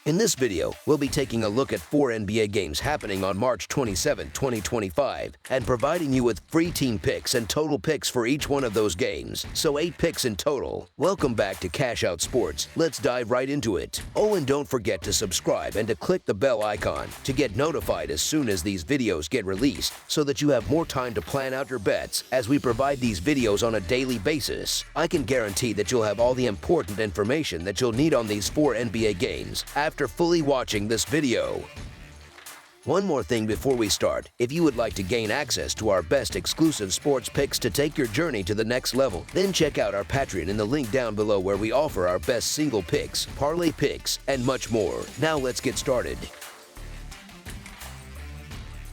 In this video, we'll be taking a look at 4 NBA games happening on March 27, 2025, and providing you with free team picks and total picks for each one of those games, so 8 picks in total. Welcome back to Cash Out Sports. Let's dive right into it. Oh, and don't forget to subscribe and to click the bell icon to get notified as soon as these videos get released, so that you have more time to plan out your bets as we provide these videos on a daily basis. I can guarantee that you'll have all the important information that you'll need on these 4 NBA games after fully watching this video. One more thing before we start. If you would like to gain access to our best exclusive sports picks to take your journey to the next level, then check out our Patreon in the link down below, where we offer our best single picks, parlay picks, and much more. Now let's get started.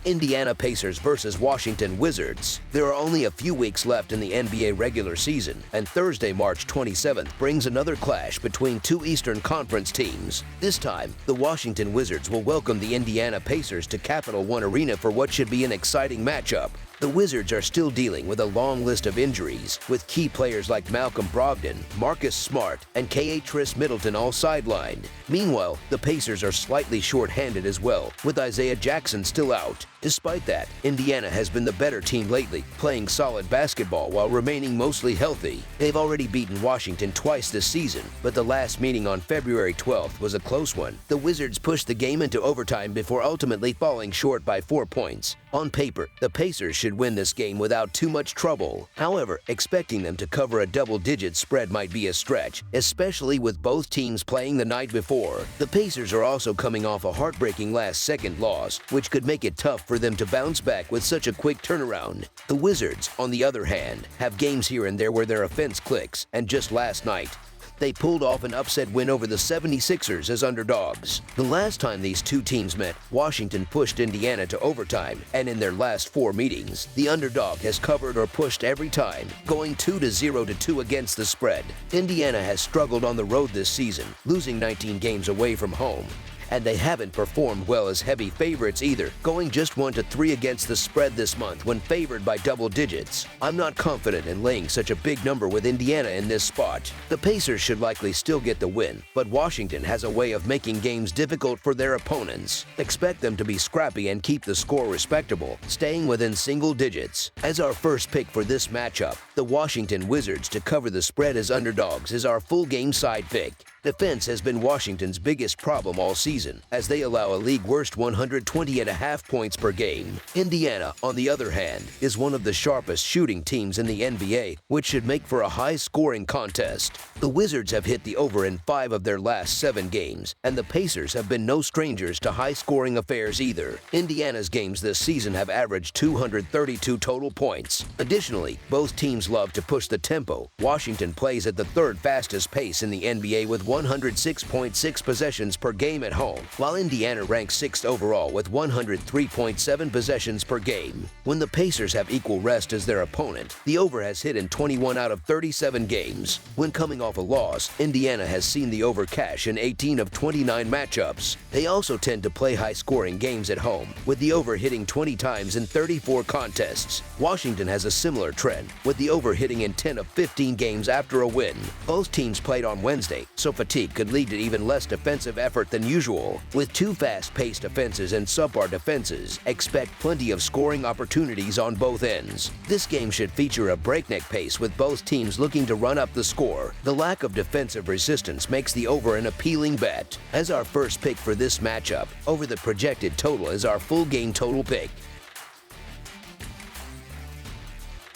Indiana Pacers versus Washington Wizards. There are only a few weeks left in the NBA regular season, and Thursday, March 27th, brings another clash between 2 Eastern Conference teams. This time, the Washington Wizards will welcome the Indiana Pacers to Capital One Arena for what should be an exciting matchup. The Wizards are still dealing with a long list of injuries, with key players like Malcolm Brogdon, Marcus Smart, and Tris Middleton all sidelined. Meanwhile, the Pacers are slightly short-handed as well, with Isaiah Jackson still out. Despite that, Indiana has been the better team lately, playing solid basketball while remaining mostly healthy. They've already beaten Washington twice this season, but the last meeting on February 12th was a close one. The Wizards pushed the game into overtime before ultimately falling short by 4 points. On paper, the Pacers should win this game without too much trouble. However, expecting them to cover a double-digit spread might be a stretch, especially with both teams playing the night before. The Pacers are also coming off a heartbreaking last-second loss, which could make it tough for them to bounce back with such a quick turnaround. The Wizards, on the other hand, have games here and there where their offense clicks, and just last night, they pulled off an upset win over the 76ers as underdogs. The last time these two teams met, Washington pushed Indiana to overtime, and in their last 4 meetings, the underdog has covered or pushed every time, going 2-0-2 against the spread. Indiana has struggled on the road this season, losing 19 games away from home. And they haven't performed well as heavy favorites either, going just 1-3 against the spread this month when favored by double digits. I'm not confident in laying such a big number with Indiana in this spot. The Pacers should likely still get the win, but Washington has a way of making games difficult for their opponents. Expect them to be scrappy and keep the score respectable, staying within single digits. As our first pick for this matchup, the Washington Wizards to cover the spread as underdogs is our full game side pick. Defense has been Washington's biggest problem all season, as they allow a league-worst 120.5 points per game. Indiana, on the other hand, is one of the sharpest shooting teams in the NBA, which should make for a high-scoring contest. The Wizards have hit the over in 5 of their last 7 games, and the Pacers have been no strangers to high-scoring affairs either. Indiana's games this season have averaged 232 total points. Additionally, both teams love to push the tempo. Washington plays at the 3rd fastest pace in the NBA with 106.6 possessions per game at home, while Indiana ranks 6th overall with 103.7 possessions per game. When the Pacers have equal rest as their opponent, the over has hit in 21 out of 37 games. When coming off a loss, Indiana has seen the over cash in 18 of 29 matchups. They also tend to play high-scoring games at home, with the over hitting 20 times in 34 contests. Washington has a similar trend, with the over hitting in 10 of 15 games after a win. Both teams played on Wednesday, so fatigue could lead to even less defensive effort than usual. With 2 fast-paced offenses and subpar defenses, expect plenty of scoring opportunities on both ends. This game should feature a breakneck pace, with both teams looking to run up the score. The lack of defensive resistance makes the over an appealing bet. As our first pick for this matchup, over the projected total is our full game total pick.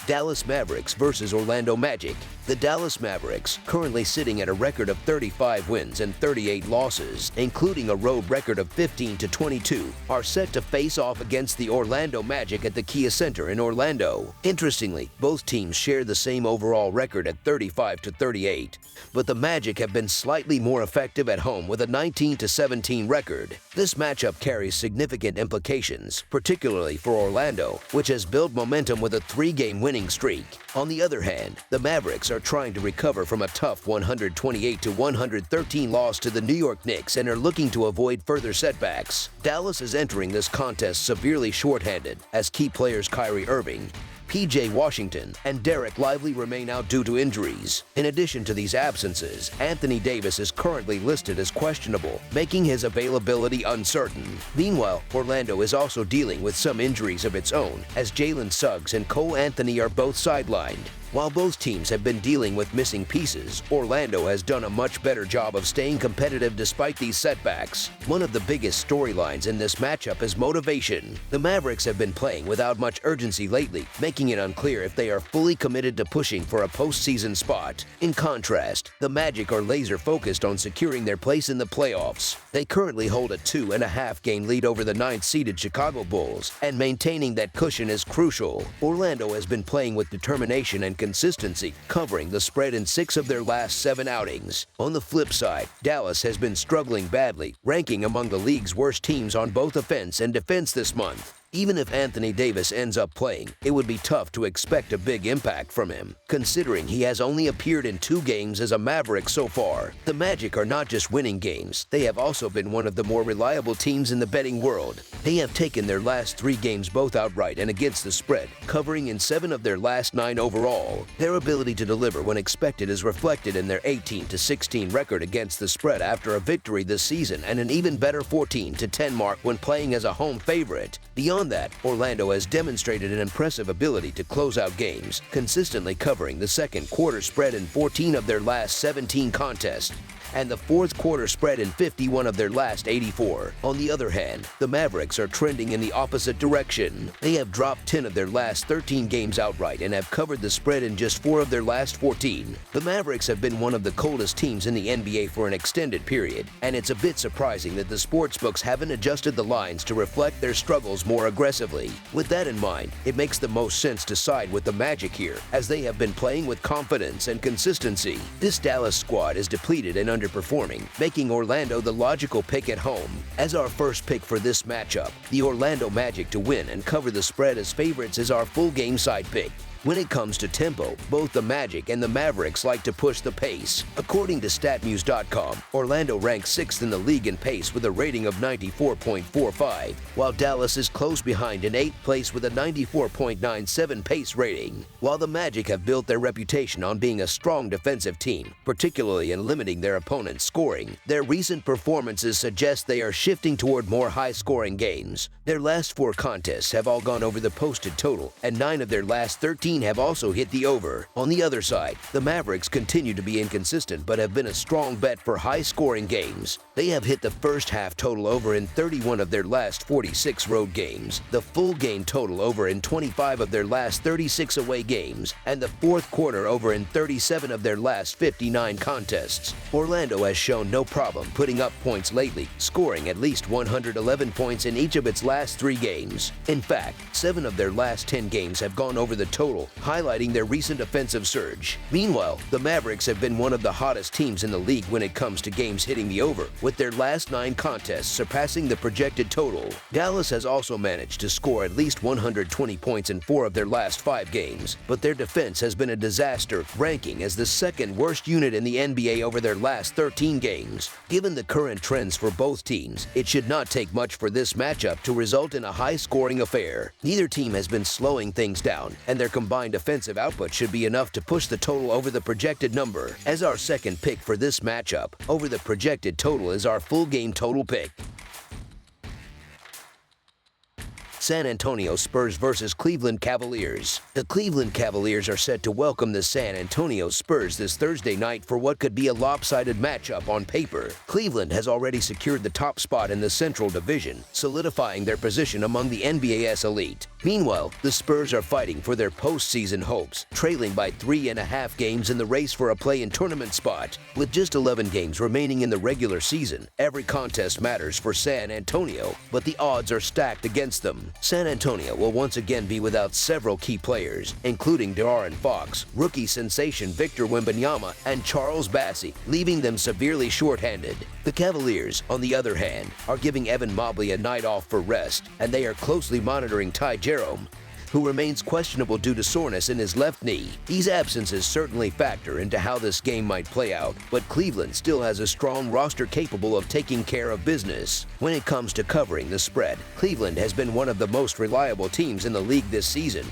Dallas Mavericks versus Orlando Magic. The Dallas Mavericks, currently sitting at a record of 35 wins and 38 losses, including a road record of 15-22, are set to face off against the Orlando Magic at the Kia Center in Orlando. Interestingly, both teams share the same overall record at 35-38, but the Magic have been slightly more effective at home with a 19-17 record. This matchup carries significant implications, particularly for Orlando, which has built momentum with a 3-game winning streak. On the other hand, the Mavericks are trying to recover from a tough 128-113 loss to the New York Knicks and are looking to avoid further setbacks. Dallas is entering this contest severely shorthanded, as key players Kyrie Irving, P.J. Washington, and Derek Lively remain out due to injuries. In addition to these absences, Anthony Davis is currently listed as questionable, making his availability uncertain. Meanwhile, Orlando is also dealing with some injuries of its own, as Jalen Suggs and Cole Anthony are both sidelined. While both teams have been dealing with missing pieces, Orlando has done a much better job of staying competitive despite these setbacks. One of the biggest storylines in this matchup is motivation. The Mavericks have been playing without much urgency lately, making it unclear if they are fully committed to pushing for a postseason spot. In contrast, the Magic are laser-focused on securing their place in the playoffs. They currently hold a 2.5-game lead over the 9th-seeded Chicago Bulls, and maintaining that cushion is crucial. Orlando has been playing with determination and consistency, covering the spread in 6 of their last 7 outings. On the flip side, Dallas has been struggling badly, ranking among the league's worst teams on both offense and defense this month. Even if Anthony Davis ends up playing, it would be tough to expect a big impact from him, considering he has only appeared in 2 games as a Maverick so far. The Magic are not just winning games, they have also been one of the more reliable teams in the betting world. They have taken their last 3 games both outright and against the spread, covering in 7 of their last 9 overall. Their ability to deliver when expected is reflected in their 18-16 record against the spread after a victory this season and an even better 14-10 mark when playing as a home favorite. Beyond that, Orlando has demonstrated an impressive ability to close out games, consistently covering the second quarter spread in 14 of their last 17 contests, and the fourth quarter spread in 51 of their last 84. On the other hand, the Mavericks are trending in the opposite direction. They have dropped 10 of their last 13 games outright and have covered the spread in just 4 of their last 14. The Mavericks have been one of the coldest teams in the NBA for an extended period, and it's a bit surprising that the sportsbooks haven't adjusted the lines to reflect their struggles more aggressively. With that in mind, it makes the most sense to side with the Magic here, as they have been playing with confidence and consistency. This Dallas squad is depleted and underperforming, making Orlando the logical pick at home. As our first pick for this matchup, the Orlando Magic to win and cover the spread as favorites is our full game side pick. When it comes to tempo, both the Magic and the Mavericks like to push the pace. According to StatMuse.com, Orlando ranks 6th in the league in pace with a rating of 94.45, while Dallas is close behind in 8th place with a 94.97 pace rating. While the Magic have built their reputation on being a strong defensive team, particularly in limiting their opponent's scoring, their recent performances suggest they are shifting toward more high-scoring games. Their last 4 contests have all gone over the posted total, and 9 of their last 13 have also hit the over. On the other side, the Mavericks continue to be inconsistent but have been a strong bet for high-scoring games. They have hit the first half total over in 31 of their last 46 road games, the full game total over in 25 of their last 36 away games, and the fourth quarter over in 37 of their last 59 contests. Orlando has shown no problem putting up points lately, scoring at least 111 points in each of its last 3 games. In fact, 7 of their last 10 games have gone over the total, highlighting their recent offensive surge. Meanwhile, the Mavericks have been one of the hottest teams in the league when it comes to games hitting the over, with their last 9 contests surpassing the projected total. Dallas has also managed to score at least 120 points in 4 of their last 5 games, but their defense has been a disaster, ranking as the 2nd worst unit in the NBA over their last 13 games. Given the current trends for both teams, it should not take much for this matchup to result in a high-scoring affair. Neither team has been slowing things down, and their combined offensive output should be enough to push the total over the projected number. As our second pick for this matchup, over the projected total is our full game total pick. San Antonio Spurs versus Cleveland Cavaliers. The Cleveland Cavaliers are set to welcome the San Antonio Spurs this Thursday night for what could be a lopsided matchup on paper. Cleveland has already secured the top spot in the Central Division, solidifying their position among the NBA's elite. Meanwhile, the Spurs are fighting for their postseason hopes, trailing by 3.5 games in the race for a play-in tournament spot. With just 11 games remaining in the regular season, every contest matters for San Antonio, but the odds are stacked against them. San Antonio will once again be without several key players, including De'Aaron Fox, rookie sensation Victor Wembanyama, and Charles Bassey, leaving them severely shorthanded. The Cavaliers, on the other hand, are giving Evan Mobley a night off for rest, and they are closely monitoring Ty Jerome, who remains questionable due to soreness in his left knee. These absences certainly factor into how this game might play out, but Cleveland still has a strong roster capable of taking care of business. When it comes to covering the spread, Cleveland has been one of the most reliable teams in the league this season.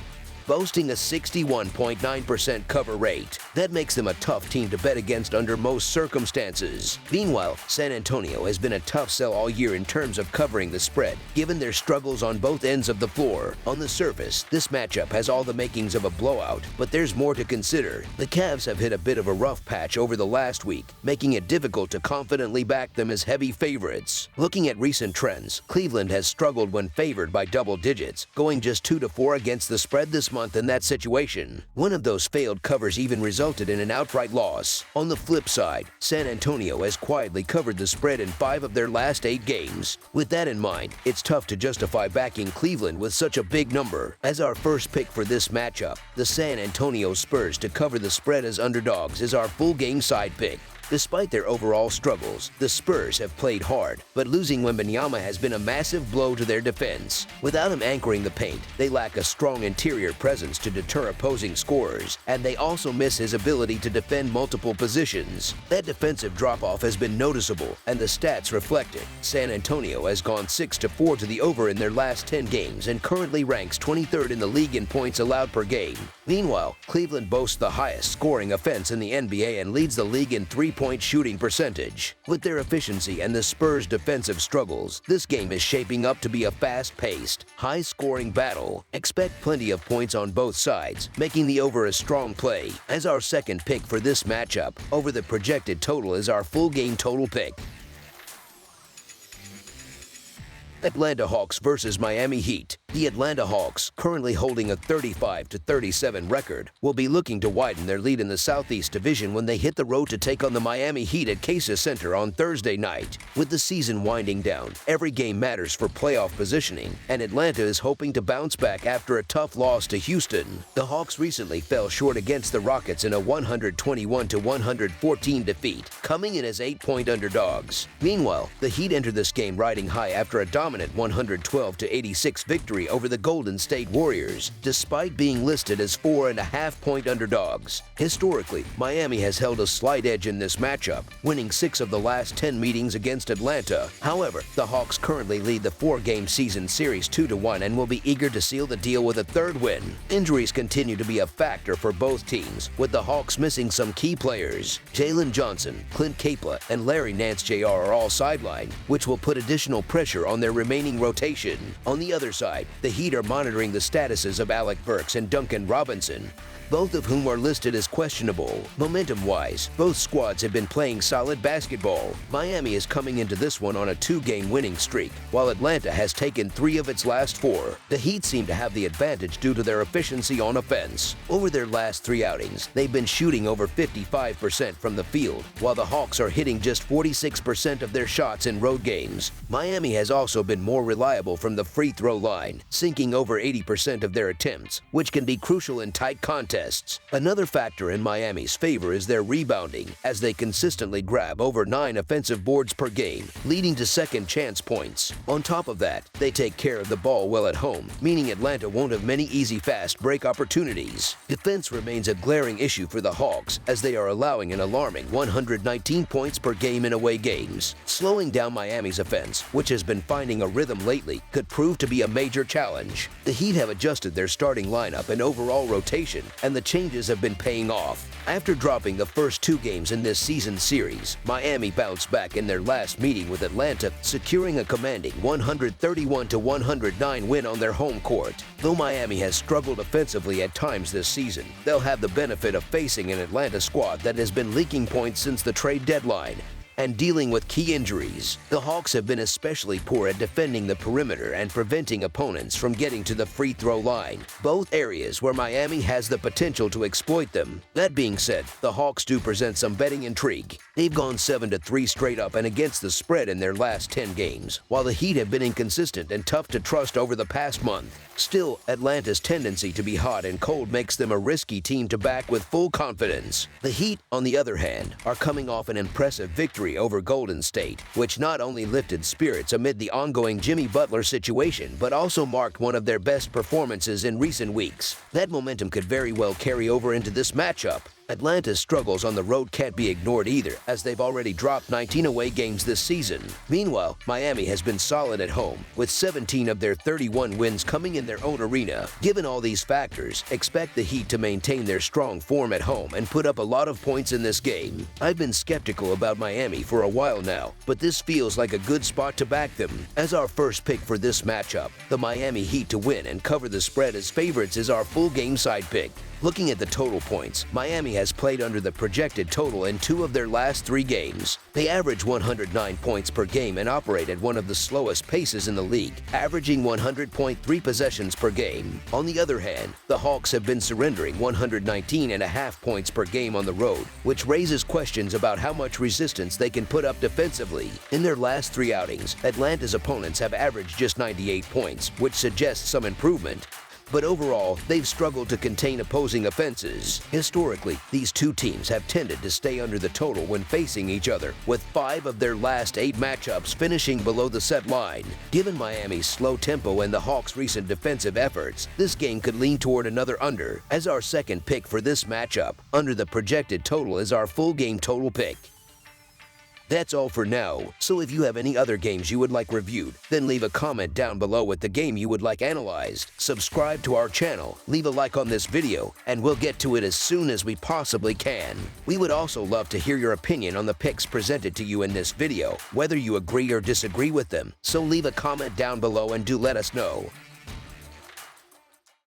boasting a 61.9% cover rate. That makes them a tough team to bet against under most circumstances. Meanwhile, San Antonio has been a tough sell all year in terms of covering the spread, given their struggles on both ends of the floor. On the surface, this matchup has all the makings of a blowout, but there's more to consider. The Cavs have hit a bit of a rough patch over the last week, making it difficult to confidently back them as heavy favorites. Looking at recent trends, Cleveland has struggled when favored by double digits, going just 2-4 against the spread this month in that situation. One of those failed covers even resulted in an outright loss. On the flip side, San Antonio has quietly covered the spread in 5 of their last 8 games. With that in mind, it's tough to justify backing Cleveland with such a big number. As our first pick for this matchup, the San Antonio Spurs to cover the spread as underdogs is our full game side pick. Despite their overall struggles, the Spurs have played hard, but losing Wembanyama has been a massive blow to their defense. Without him anchoring the paint, they lack a strong interior presence to deter opposing scorers, and they also miss his ability to defend multiple positions. That defensive drop-off has been noticeable, and the stats reflect it. San Antonio has gone 6-4 to the over in their last 10 games and currently ranks 23rd in the league in points allowed per game. Meanwhile, Cleveland boasts the highest scoring offense in the NBA and leads the league in three-point shooting percentage. With their efficiency and the Spurs' defensive struggles, this game is shaping up to be a fast-paced, high-scoring battle. Expect plenty of points on both sides, making the over a strong play. As our second pick for this matchup, over the projected total is our full game total pick. Atlanta Hawks versus Miami Heat. The Atlanta Hawks, currently holding a 35-37 record, will be looking to widen their lead in the Southeast Division when they hit the road to take on the Miami Heat at Casa Center on Thursday night. With the season winding down, every game matters for playoff positioning, and Atlanta is hoping to bounce back after a tough loss to Houston. The Hawks recently fell short against the Rockets in a 121-114 defeat, coming in as 8-point underdogs. Meanwhile, the Heat entered this game riding high after a dominant 112-86 victory over the Golden State Warriors, despite being listed as 4.5-point underdogs. Historically, Miami has held a slight edge in this matchup, winning 6 of the last 10 meetings against Atlanta. However, the Hawks currently lead the 4-game season series 2-1 and will be eager to seal the deal with a third win. Injuries continue to be a factor for both teams, with the Hawks missing some key players. Jalen Johnson, Clint Capela, and Larry Nance Jr. are all sidelined, which will put additional pressure on their remaining rotation. On the other side, the Heat are monitoring the statuses of Alec Burks and Duncan Robinson, both of whom are listed as questionable. Momentum-wise, both squads have been playing solid basketball. Miami is coming into this one on a 2-game winning streak, while Atlanta has taken 3 of its last 4. The Heat seem to have the advantage due to their efficiency on offense. Over their last 3 outings, they've been shooting over 55% from the field, while the Hawks are hitting just 46% of their shots in road games. Miami has also been more reliable from the free throw line, sinking over 80% of their attempts, which can be crucial in tight contests. Another factor in Miami's favor is their rebounding, as they consistently grab over 9 offensive boards per game, leading to second chance points. On top of that, they take care of the ball well at home, meaning Atlanta won't have many easy fast break opportunities. Defense remains a glaring issue for the Hawks, as they are allowing an alarming 119 points per game in away games. Slowing down Miami's offense, which has been finding a rhythm lately, could prove to be a major challenge. The Heat have adjusted their starting lineup and overall rotation, and the changes have been paying off. After dropping the first 2 games in this season series, Miami bounced back in their last meeting with Atlanta, securing a commanding 131-109 win on their home court. Though Miami has struggled offensively at times this season, they'll have the benefit of facing an Atlanta squad that has been leaking points since the trade deadline and dealing with key injuries. The Hawks have been especially poor at defending the perimeter and preventing opponents from getting to the free throw line, both areas where Miami has the potential to exploit them. That being said, the Hawks do present some betting intrigue. They've gone 7-3 straight up and against the spread in their last 10 games, while the Heat have been inconsistent and tough to trust over the past month. Still, Atlanta's tendency to be hot and cold makes them a risky team to back with full confidence. The Heat, on the other hand, are coming off an impressive victory over Golden State, which not only lifted spirits amid the ongoing Jimmy Butler situation, but also marked one of their best performances in recent weeks. That momentum could very well carry over into this matchup. Atlanta's struggles on the road can't be ignored either, as they've already dropped 19 away games this season. Meanwhile, Miami has been solid at home, with 17 of their 31 wins coming in their own arena. Given all these factors, expect the Heat to maintain their strong form at home and put up a lot of points in this game. I've been skeptical about Miami for a while now, but this feels like a good spot to back them. As our first pick for this matchup, the Miami Heat to win and cover the spread as favorites is our full game side pick. Looking at the total points, Miami has played under the projected total in 2 of their last 3 games. They average 109 points per game and operate at one of the slowest paces in the league, averaging 100.3 possessions per game. On the other hand, the Hawks have been surrendering 119.5 points per game on the road, which raises questions about how much resistance they can put up defensively. In their last 3 outings, Atlanta's opponents have averaged just 98 points, which suggests some improvement. But overall, they've struggled to contain opposing offenses. Historically, these two teams have tended to stay under the total when facing each other, with 5 of their last 8 matchups finishing below the set line. Given Miami's slow tempo and the Hawks' recent defensive efforts, this game could lean toward another under. As our second pick for this matchup, under the projected total is our full game total pick. That's all for now, so if you have any other games you would like reviewed, then leave a comment down below with the game you would like analyzed. Subscribe to our channel, leave a like on this video, and we'll get to it as soon as we possibly can. We would also love to hear your opinion on the picks presented to you in this video, whether you agree or disagree with them, so leave a comment down below and do let us know.